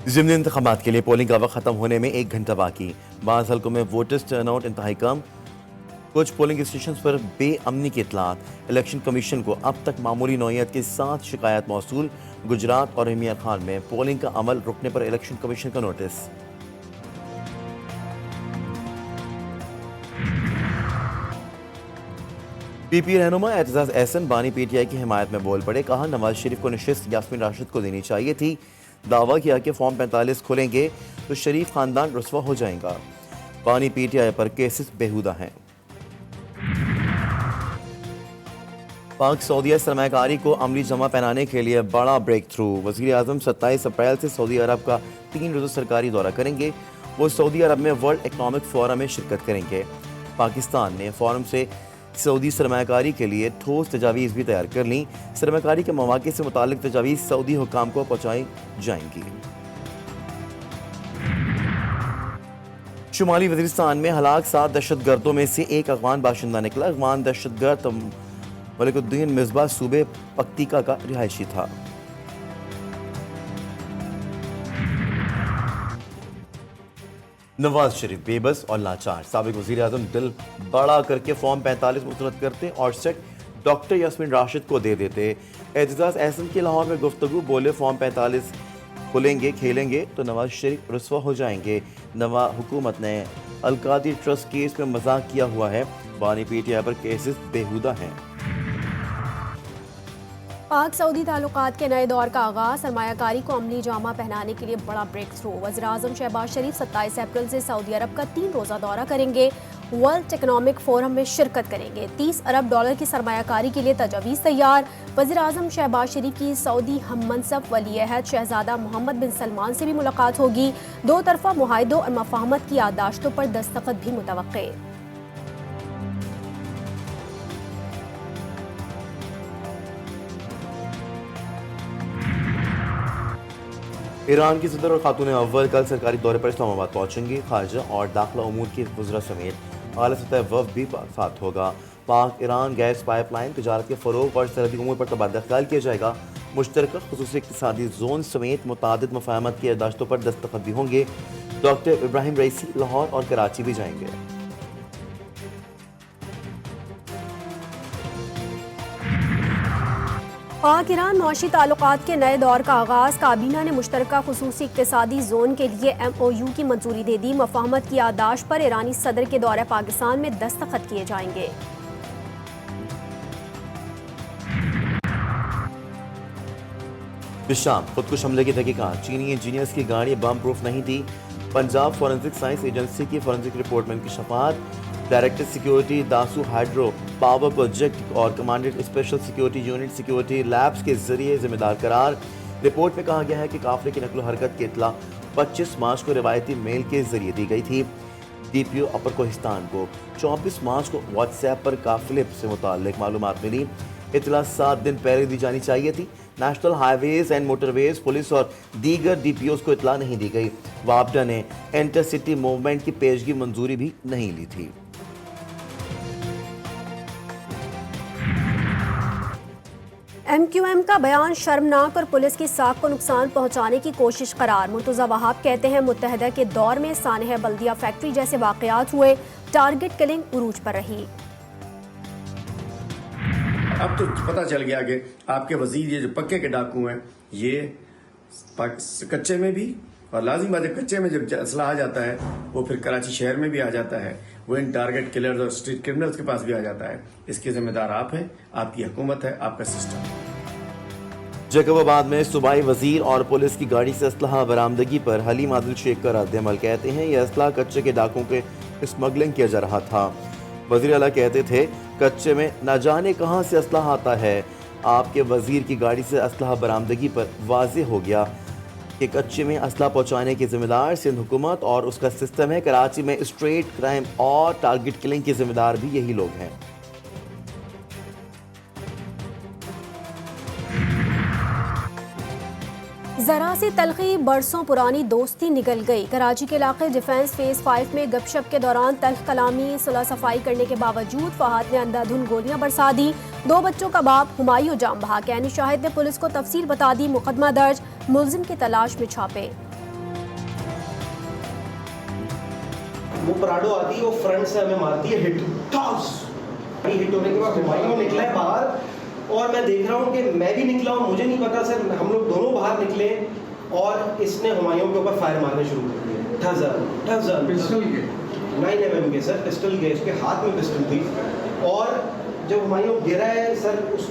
ज़िमनी इंतखाबात के लिए पोलिंग का वक्त ख़त्म होने में 1 घंटा बाकी। बाज़ हल्कों में वोटर्स टर्नआउट इंतहाई कम। कुछ पोलिंग स्टेशन पर बेअमनी की इतलात। इलेक्शन कमीशन को अब तक मामूली नौयत के 7 शिकायत मौसूल। गुजरात और हिमिया खान में पोलिंग का अमल रुकने पर इलेक्शन कमीशन का नोटिस। पीपी रहनुमा एतजाज एहसन बानी पीटीआई की हिमायत में बोल पड़े। कहा, नवाज शरीफ को नशिस्त यास्मीन राशिद को देनी चाहिए थी। दावा किया कि फॉर्म 45 खुलेंगे तो शरीफ खानदान रुस्वा हो जाएगा। बानी पीटीआई पर केसेस बेहुदा हैं। पाक सऊदीया सरमाकारी को अमली जमा पहनाने के लिए बड़ा ब्रेक थ्रू। वज़ीर आज़म 27 अप्रैल से सऊदी अरब का 3 रोज़ा सरकारी दौरा करेंगे। वो सऊदी अरब में वर्ल्ड इकनॉमिक फोरम में शिरकत करेंगे। पाकिस्तान ने फोरम से सऊदी सरमाकारी के लिए ठोस तजावीज़ भी तैयार कर लीं। सरमाकारी के मौके से मुतालिक तजावीज़ सऊदी हुकाम को पहुँचाई जाएंगी। शुमाली वज़ीरिस्तान में हलाक 7 दहशतगर्दों में से एक अफगान बाशिंदा निकला। अफगान दहशतगर्द मलिकुद्दीन मिसबा सूबे पक्तिका का रिहायशी था। नवाज शरीफ बेबस और लाचार। साबिक वज़ीर आज़म दिल बड़ा करके फॉर्म 45 मुस्तरद करते और सेट डॉक्टर यास्मीन राशिद को दे देते। एतजाज एहसन की लाहौर में गुफ्तगू। बोले, फॉर्म 45 खुलेंगे खेलेंगे तो नवाज शरीफ रुस्वा हो जाएंगे। नवा हुकूमत ने अलकादी ट्रस्ट केस में मजाक किया हुआ है। बानी पीटीआई पर केसेस बेहुदा हैं। पाक सऊदी ताल्लुकात के नए दौर का आगाज। सरमायाकारी को अमली जामा पहनाने के लिए बड़ा ब्रेक थ्रू। वज़ीर आज़म शहबाज शरीफ 27 अप्रैल से सऊदी अरब का 3 रोज़ा दौरा करेंगे। वर्ल्ड इकनॉमिक फोरम में शिरकत करेंगे। 30 अरब डॉलर की सरमायाकारी के लिए तजावीज़ तैयार। वज़ीर आज़म शहबाज शरीफ की सऊदी हम मनसब वली अहद शहजादा मोहम्मद बिन सलमान से भी मुलाकात होगी। 2 तरफ़ा मुआहिदों और मफाहमत की याददाश्तों पर दस्तखत भी मुतवक्के। ईरान की सदर और खातून अव्वल कल सरकारी दौरे पर इस्लामाबाद पहुंचेंगी। खारजा और दाखिला उमूर के वज़रा समेत आला सतह वफ़द भी साथ होगा। पाक ईरान गैस पाइपलाइन तिजारत के फ़रोग़ और सरहदी उमूर पर तबादला ख्याल किया जाएगा। मुश्तरका खुसूसी इक़्तिसादी जोन समेत मुतादिद मफाहमत की याददाश्तों पर दस्तखत भी होंगे। डॉक्टर इब्राहिम रईसी लाहौर और कराची भी जाएंगे। पाक ईरान मुआशी ताल्लुकात के नए दौर का आगाज। काबीना ने मुश्तरका खुसूसी इक़्तिसादी जोन के लिए MOU की मंजूरी दे दी। मफाहमत की याददाश्त पर ईरानी सदर के दौरे पाकिस्तान में दस्तखत किए जाएंगे। शाम खुदकुश हमले की तहकीकात। चीनी इंजीनियर्स की गाड़ी बम प्रूफ नहीं थी। पंजाब फॉरेंसिक साइंस एजेंसी की फॉरेंसिक रिपोर्ट में इंकशाफात। Director security Dasu hydro power project और commandant special security unit security labs के जरिए जिम्मेदार करार। रिपोर्ट में कहा गया है कि काफिले की नकलो हरकत की इतला 25 मार्च को रिवायती मेल के जरिए दी गई थी। DPO अपर कोहिस्तान को 24 मार्च को व्हाट्सएप पर काफिले से मुताल्लिक मालूमात मिली। इतला 7 दिन पहले दी जानी चाहिए थी। National highways and motorways police और दीगर DPOs को इतला नहीं दी गई। वापडा ने इंटरसिटी मूवमेंट की पेशगी मंजूरी भी नहीं ली थी। MQM का बयान शर्मनाक और पुलिस की साख को नुकसान पहुंचाने की कोशिश करार। मुर्तज़ा वहाब कहते हैं, मुत्तहदा के दौर में सानह बल्दिया फैक्ट्री जैसे वाक़यात हुए। टारगेट किलिंग उरूज पर रही। अब तो पता चल गया कि आपके वजीर ये जो पक्के के डाकू हैं, ये कच्चे में भी, और लाजिम बात है कच्चे में जब असला आ जाता है वो फिर कराची शहर में भी आ जाता है। वो इन टारगेट किलर्स और स्ट्रीट क्रिमिनल्स के पास भी आ जाता है। इसके जिम्मेदार आप हैं, आपकी हुकूमत है, आपका सिस्टम। जैकबाबाद में सूबाई वजीर और पुलिस की गाड़ी से असलहा बरामदगी पर हलीम आदिल शेख का रद्द-ए-अमल। कहते हैं यह असलहा कच्चे के डाकों के स्मगलिंग किया जा रहा था। वजीर आला कहते थे, कच्चे में न जाने कहां से असलहा आता है। आपके वजीर की गाड़ी से असलहा बरामदगी पर वाज़ेह हो गया कि कच्चे में असला पहुंचाने की जिम्मेदार सिंध हुकूमत और उसका सिस्टम है। कराची में स्ट्रेट क्राइम और टारगेट किलिंग के जिम्मेदार भी यही लोग हैं। जरा सी तलखी बरसों पुरानी दोस्ती निगल गई। कराची के इलाके डिफेंस फेज 5 में गपशप के दौरान तल्ख कलामी सुलह सफाई करने के बावजूद फहाद ने अंधाधुन गोलियां बरसा दी। 2 बच्चों का बाप हुमायूं जाम बहा। कैनी शाहिद ने पुलिस को तफसील बता दी। मुकदमा दर्ज, मुलजिम की तलाश में छापे। वो पराडो आती है, वो फ्रंट से हमें मारती है हिट, हिट होने के बाद हुमायूं निकला है बाहर और मैं देख रहा हूँ कि मैं भी निकला हूँ, मुझे नहीं पता सर, हम लोग दोनों बाहर निकले और इसने हुमायूं के ऊपर फायर मारने शुरू कर दिए। ठज़र पिस्टल के 9 mm के सर पिस्टल के, उसके हाथ में पिस्टल थी और जब हुमायूं गिरा है सर उस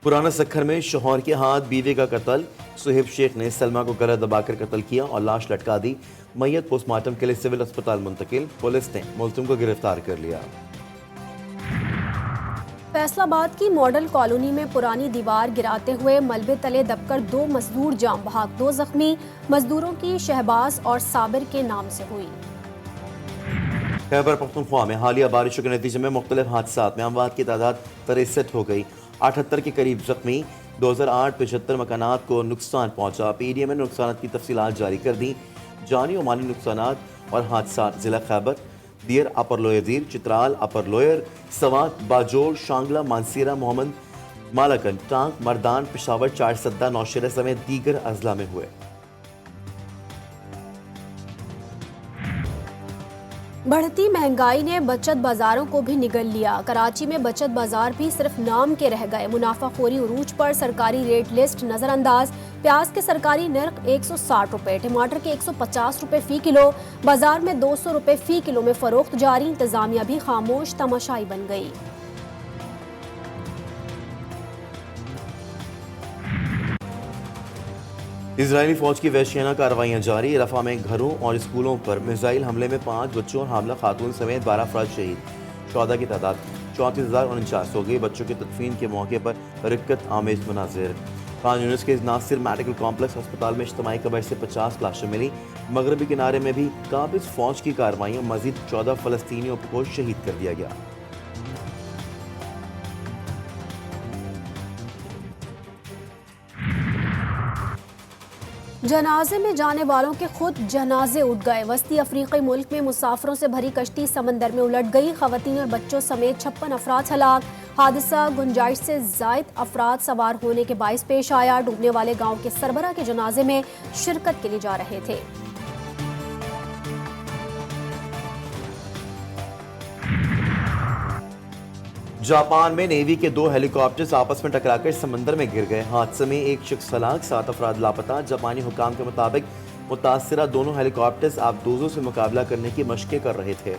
पुराना सखर में शौहर के हाथ बीवी का कत्ल। सुहेब शेख ने सलमा को गला दबाकर कत्ल किया और लाश लटका दी। मैयत पोस्टमार्टम के लिए सिविल अस्पताल मुंतकिल। पुलिस ने मुलजिम को गिरफ्तार कर लिया। फैसलाबाद की मॉडल कॉलोनी में पुरानी दीवार गिराते हुए मलबे तले दबकर 2 मजदूर जाम बहक, 2 जख्मी। मजदूरों की शहबाज और साबिर के नाम से हुई। खैबर पख्तूनख्वा में हालिया बारिशों के नतीजे में मुख्तलिफ हादसात में अमवात की तादाद 63 हो गई। 78 के करीब जख्मी। 2008 75 मकानात को नुकसान पहुंचा। पीडीएम ने नुकसान की तफसीलात जारी कर दी। जानी और माली नुकसान और हादसात जिला खैबर, दियर अपर लोयर दीर, चित्राल अपर लोयर, सवात, बाजोर, शांगला, मानसीरा, मोहम्मद, मालाकन, टांग, मर्दान, पेशावर, चारसद्दा, नौशेरा समेत दीगर अजला में हुए। बढ़ती महंगाई ने बचत बाजारों को भी निगल लिया। कराची में बचत बाजार भी सिर्फ नाम के रह गए। मुनाफाखोरी उरूज पर, सरकारी रेट लिस्ट नजरअंदाज। प्याज के सरकारी नर्ख 160 रुपए, टमाटर के 150 रुपए फी किलो। बाजार में 200 रुपए फी किलो में फरोख्त जारी। इंतजामिया भी खामोश तमाशाई बन गई। इजरायली फौज की वहशियाना कार्रवाइयां जारी। रफा में घरों और स्कूलों पर मिसाइल हमले में 5 बच्चों और हामला खातून समेत 12 अफराद शहीद। शहदा की तादाद 34,049 हो गई। बच्चों की तदफीन के मौके पर रिक्कत आमेज मनाजिर। खान यूनिस के नासिर मेडिकल कॉम्प्लेक्स अस्पताल में इज्तिमाई कब्र से 50 लाशें मिली। मगरबी किनारे में भी काबिज फौज की कार्रवाइयां, मजीद 14 फलस्तीनियों को शहीद कर दिया गया। जनाजे में जाने वालों के खुद जनाजे उठ गए। वस्ती अफ्रीकी मुल्क में मुसाफिरों से भरी कश्ती समंदर में उलट गई। खवातीन और बच्चों समेत 56 अफराद हलाक। हादसा गुंजाइश से जायद अफराद सवार होने के बाइस पेश आया। डूबने वाले गांव के सरबरा के जनाजे में शिरकत के लिए जा रहे थे। जापान में नेवी के 2 हेलीकॉप्टर्स आपस में टकराकर समंदर में गिर गए। हादसे में 1 शख्स हलाक, 7 अफराद लापता। जापानी हुकाम के मुताबिक मुतासिरा दोनों हेलीकॉप्टर्स आबदोजों से मुकाबला करने की मशकें कर रहे थे।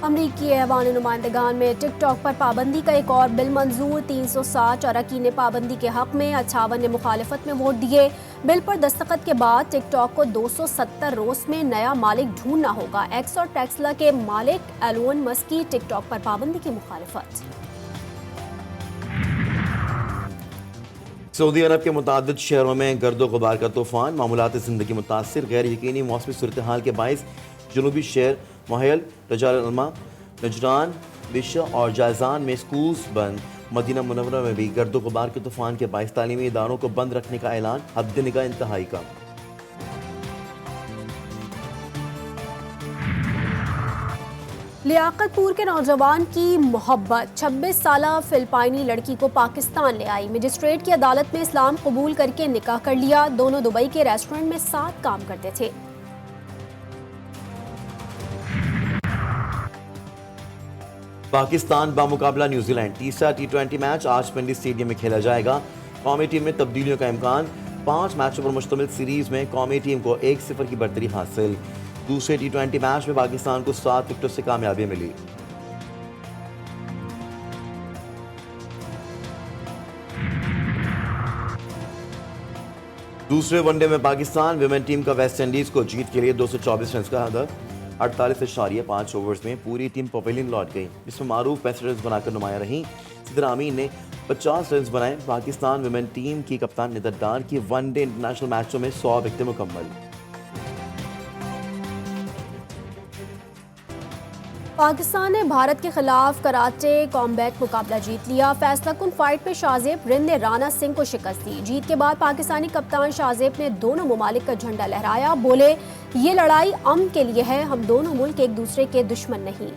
अमरीकी ऐवान नुमाइंदगान में टिकटॉक पर पाबंदी का एक और बिल मंजूर। 360 अरकान ने पाबंदी के हक में, 58 ने मुखालिफत में वोट दिए। बिल पर दस्तखत के बाद टिकटॉक को 270 रोज में नया मालिक ढूंढना होगा। एक्स और टेस्ला के मालिक एलोन मस्क की टिकटॉक पर पाबंदी की मुखालिफत। सऊदी अरब के मुतादिद शहरों में गर्दो गुबार का तूफान। मामूलात जिंदगी मुतासिर। गैर यकीनी मौसमी सूरत हाल के बायस जनूबी शहर मोहयल, रजाल अलमा, नजरान, बिशा और जायजान में स्कूल्स बंद। मदीना मुनव्वरा में भी गर्दो गुबार के तूफान के बायस तालीमी इदारों को बंद रखने का ऐलान। हद निगाह इंतहाई कम। लियाकतपुर के नौजवान की मोहब्बत 26 साला फिलिपाइनी लड़की को पाकिस्तान ले आई। मजिस्ट्रेट की अदालत में इस्लाम कबूल करके निकाह कर लिया। दोनों दुबई के रेस्टोरेंट में साथ काम करते थे। पाकिस्तान बामुकाबला न्यूजीलैंड। तीसरा T20 मैच आज पिंडी स्टेडियम में खेला जाएगा। कौमी टीम में तब्दीलियों का इम्कान। 5 मैचों पर मुश्तमिल सीरीज में कौमी टीम को 1-0 की बढ़तरी हासिल। दूसरे T20 मैच में पाकिस्तान को 7 विकेटों से कामयाबी मिली। दूसरे वनडे में पाकिस्तान विमेन टीम का वेस्ट इंडीज को जीत के लिए 224 रन का हदफ। 48.5 ओवर्स में पूरी टीम पवेलियन लौट गई, जिसमें मारूफ 65 रन बनाकर नुमाया रही। सिद्रा अमीन ने 50 रन बनाए। पाकिस्तान विमेन टीम की कप्तान निदर डार की वनडे इंटरनेशनल मैचों में 100 विकेटें मुकम्मल। पाकिस्तान ने भारत के खिलाफ कराटे कॉम्बैट मुकाबला जीत लिया। फैसला कुन फाइट में शाहजेब रिंद ने राणा सिंह को शिकस्त दी। जीत के बाद पाकिस्तानी कप्तान शाहजेब ने दोनों ममालिक का झंडा लहराया। बोले, ये लड़ाई अमन के लिए है, हम दोनों मुल्क एक दूसरे के दुश्मन नहीं।